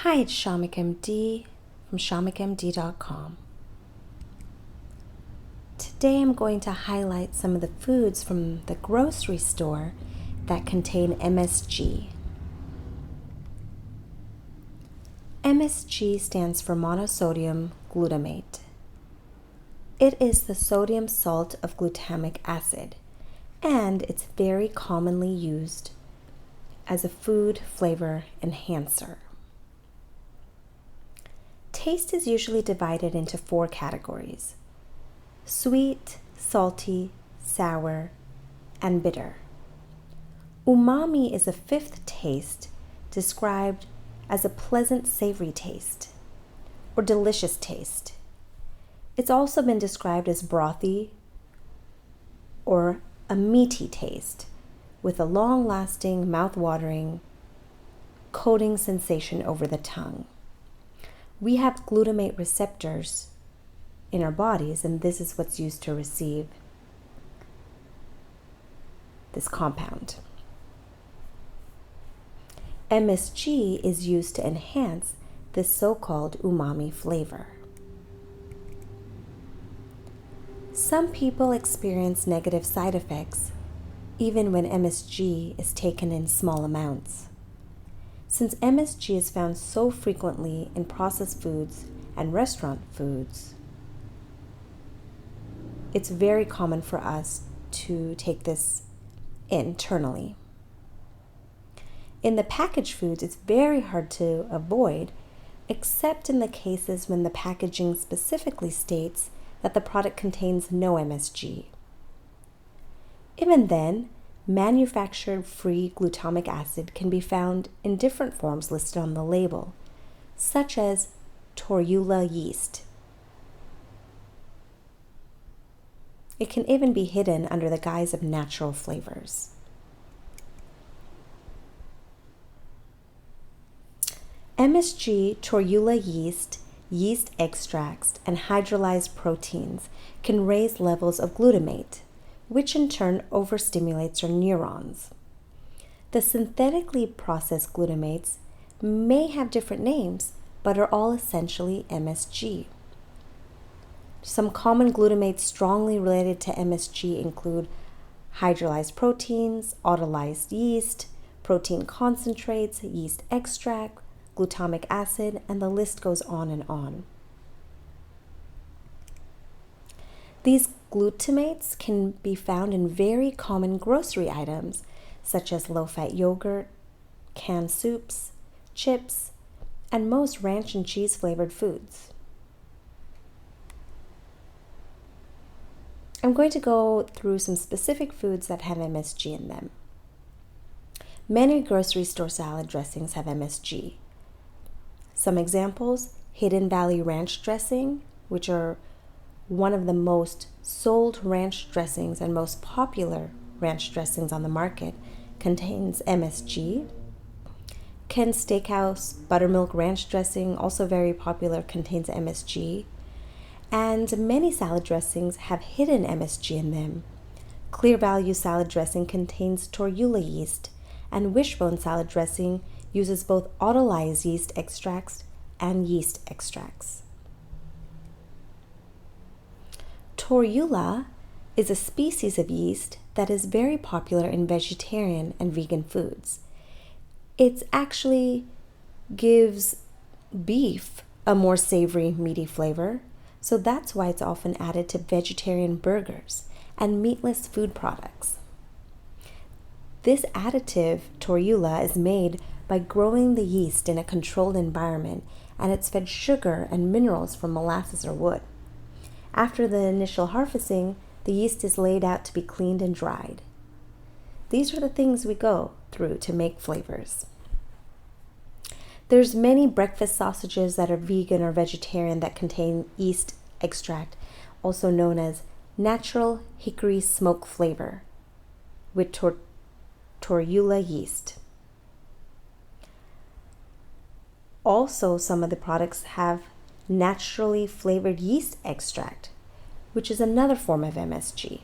Hi, it's Kshamica MD from KshamicaMD.com. Today I'm going to highlight some of the foods from the grocery store that contain MSG. MSG stands for monosodium glutamate. It is the sodium salt of glutamic acid, and it's very commonly used as a food flavor enhancer. Taste is usually divided into 4 categories: sweet, salty, sour, and bitter. Umami is a 5th taste, described as a pleasant savory taste or delicious taste. It's also been described as brothy or a meaty taste with a long-lasting, mouth-watering, coating sensation over the tongue. We have glutamate receptors in our bodies, and this is what's used to receive this compound. MSG is used to enhance this so-called umami flavor. Some people experience negative side effects even when MSG is taken in small amounts. Since MSG is found so frequently in processed foods and restaurant foods, it's very common for us to take this internally. In the packaged foods, it's very hard to avoid, except in the cases when the packaging specifically states that the product contains no MSG. Even then, manufactured free glutamic acid can be found in different forms listed on the label, such as Tortilla yeast. It can even be hidden under the guise of natural flavors. MSG, Tortilla yeast, yeast extracts, and hydrolyzed proteins can raise levels of glutamate, which in turn overstimulates our neurons. The synthetically processed glutamates may have different names, but are all essentially MSG. Some common glutamates strongly related to MSG include hydrolyzed proteins, autolyzed yeast, protein concentrates, yeast extract, glutamic acid, and the list goes on and on. These glutamates can be found in very common grocery items such as low-fat yogurt, canned soups, chips, and most ranch and cheese flavored foods. I'm going to go through some specific foods that have MSG in them. Many grocery store salad dressings have MSG. Some examples: Hidden Valley Ranch dressing, which are one of the most sold ranch dressings and most popular ranch dressings on the market, contains MSG. Ken's Steakhouse Buttermilk Ranch dressing, also very popular, contains MSG. And many salad dressings have hidden MSG in them. Clear Value salad dressing contains Tortilla yeast, and Wishbone salad dressing uses both autolyzed yeast extracts and yeast extracts. Torula is a species of yeast that is very popular in vegetarian and vegan foods. It actually gives beef a more savory, meaty flavor, so that's why it's often added to vegetarian burgers and meatless food products. This additive, Torula, is made by growing the yeast in a controlled environment, and it's fed sugar and minerals from molasses or wood. After the initial harvesting, the yeast is laid out to be cleaned and dried. These are the things we go through to make flavors. There's many breakfast sausages that are vegan or vegetarian that contain yeast extract, also known as natural hickory smoke flavor, with Torula yeast. Also, some of the products have naturally flavored yeast extract, which is another form of MSG.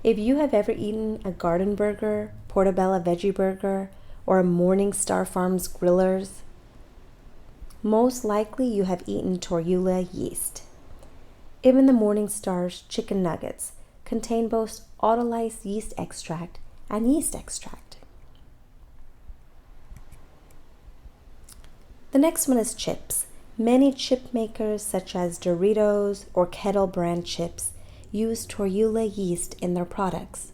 If you have ever eaten a garden burger, portobello veggie burger, or a Morningstar Farms grillers, Most likely you have eaten Torula yeast. Even the Morningstar's chicken nuggets contain both autolyzed yeast extract and yeast extract. The next one is chips. Many chip makers such as Doritos or Kettle brand chips use Torula yeast in their products.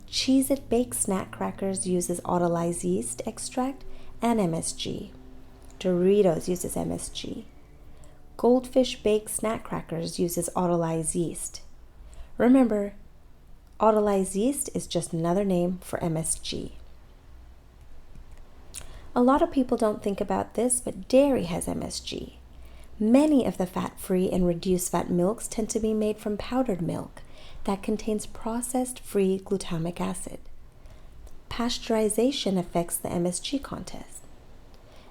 Cheez-It baked snack crackers uses autolyzed yeast extract and MSG. Doritos uses MSG. Goldfish baked snack crackers uses autolyzed yeast. Remember, autolyzed yeast is just another name for MSG. A lot of people don't think about this, but dairy has MSG. Many of the fat-free and reduced fat milks tend to be made from powdered milk that contains processed free glutamic acid. Pasteurization affects the MSG content,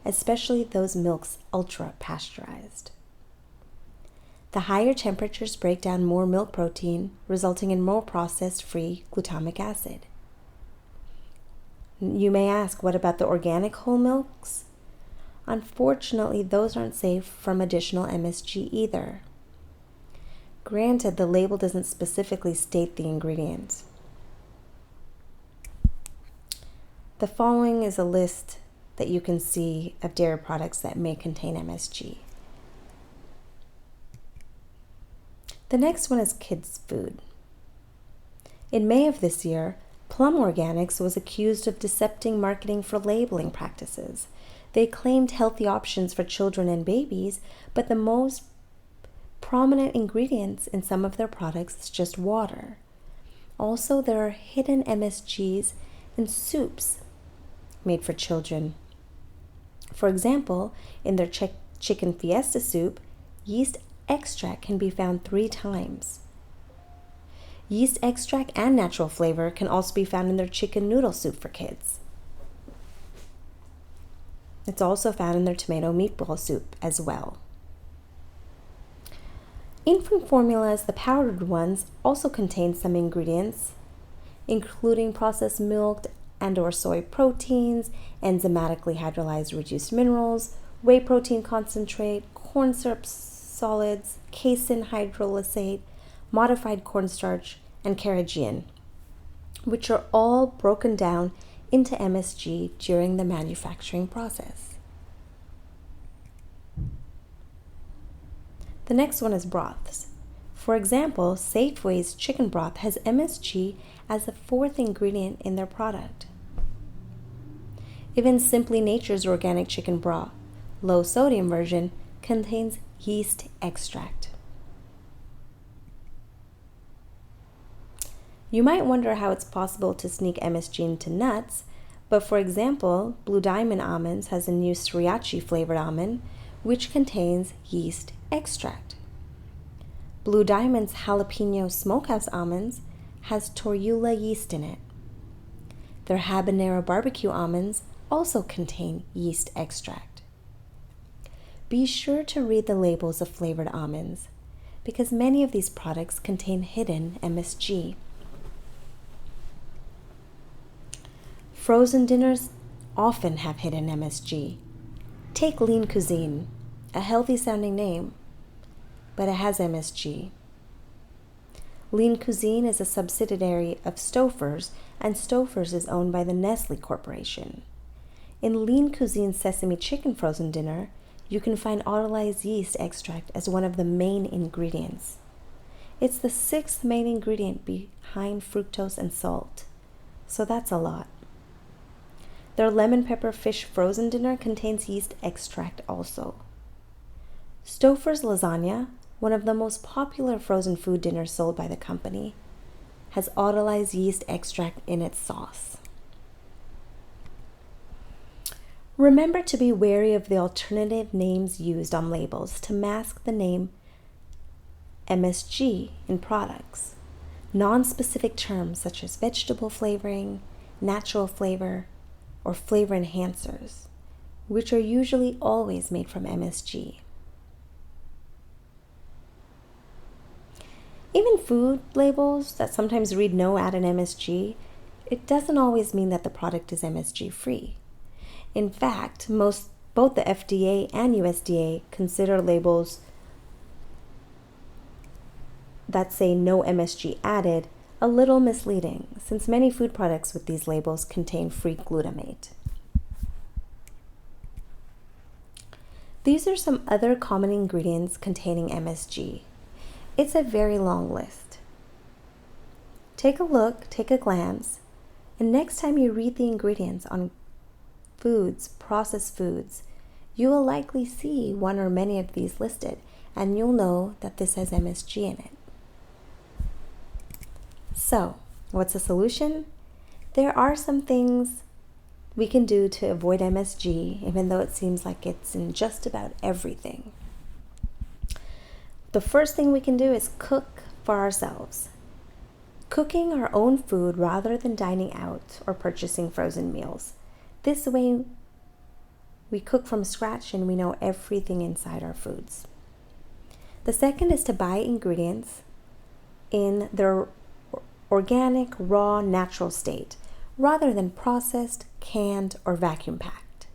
especially those milks ultra-pasteurized. The higher temperatures break down more milk protein, resulting in more processed free glutamic acid. You may ask, what about the organic whole milks? Unfortunately, those aren't safe from additional MSG either. Granted, the label doesn't specifically state the ingredients. The following is a list that you can see of dairy products that may contain MSG. The next one is kids' food. In May of this year, Plum Organics was accused of deceptive marketing for labeling practices. They claimed healthy options for children and babies, but the most prominent ingredients in some of their products is just water. Also, there are hidden MSGs in soups made for children. For example, in their chicken fiesta soup, yeast extract can be found 3 times. Yeast extract and natural flavor can also be found in their chicken noodle soup for kids. It's also found in their tomato meatball soup as well. Infant formulas, the powdered ones, also contain some ingredients, including processed milk and/or soy proteins, enzymatically hydrolyzed reduced minerals, whey protein concentrate, corn syrup solids, casein hydrolysate, modified cornstarch, and carrageenan, which are all broken down into MSG during the manufacturing process. The next one is broths. For example, Safeway's chicken broth has MSG as the 4th ingredient in their product. Even Simply Nature's organic chicken broth, low sodium version, contains yeast extract. You might wonder how it's possible to sneak MSG into nuts, but for example, Blue Diamond Almonds has a new sriracha flavored almond, which contains yeast extract. Blue Diamond's jalapeno smokehouse almonds has torula yeast in it. Their habanero barbecue almonds also contain yeast extract. Be sure to read the labels of flavored almonds, because many of these products contain hidden MSG. Frozen dinners often have hidden MSG. Take Lean Cuisine, a healthy sounding name, but it has MSG. Lean Cuisine is a subsidiary of Stouffer's, and Stouffer's is owned by the Nestle Corporation. In Lean Cuisine's sesame chicken frozen dinner, you can find autolyzed yeast extract as one of the main ingredients. It's the 6th main ingredient behind fructose and salt, so that's a lot. Their lemon pepper fish frozen dinner contains yeast extract also. Stouffer's lasagna, one of the most popular frozen food dinners sold by the company, has autolyzed yeast extract in its sauce. Remember to be wary of the alternative names used on labels to mask the name MSG in products. Non-specific terms such as vegetable flavoring, natural flavor, or flavor enhancers, which are usually always made from MSG. Even food labels that sometimes read no added MSG, it doesn't always mean that the product is MSG free. In fact, most Both the FDA and USDA consider labels that say no MSG added a little misleading, since many food products with these labels contain free glutamate. These are some other common ingredients containing MSG. It's a very long list. Take a look, take a glance, and next time you read the ingredients on foods, processed foods, you will likely see one or many of these listed, and you'll know that this has MSG in it. So, what's the solution? There are some things we can do to avoid MSG, even though it seems like it's in just about everything. The first thing we can do is cook for ourselves. Cooking our own food rather than dining out or purchasing frozen meals. This way, we cook from scratch and we know everything inside our foods. The second is to buy ingredients in their organic, raw, natural state, rather than processed, canned, or vacuum packed.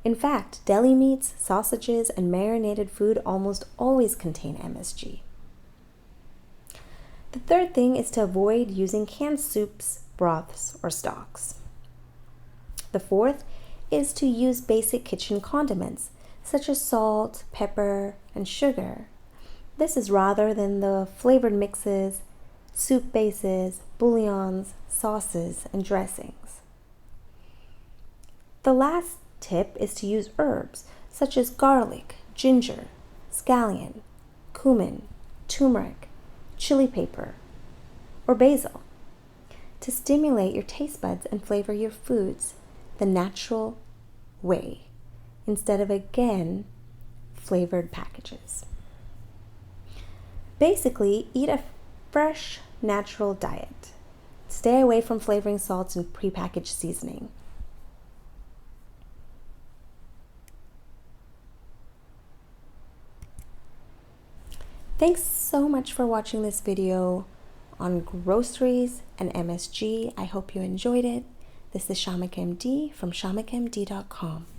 In fact, deli meats, sausages, and marinated food almost always contain MSG. The third thing is to avoid using canned soups, broths, or stocks. The fourth is to use basic kitchen condiments, such as salt, pepper, and sugar. This is rather than the flavored mixes, soup bases, bouillons, sauces, and dressings. The last tip is to use herbs such as garlic, ginger, scallion, cumin, turmeric, chili pepper, or basil to stimulate your taste buds and flavor your foods the natural way instead of, again, flavored packages. Basically, eat a fresh, natural diet. Stay away from flavoring salts and prepackaged seasoning. Thanks so much for watching this video on groceries and MSG. I hope you enjoyed it. This is Kshamica MD from KshamicaMD.com.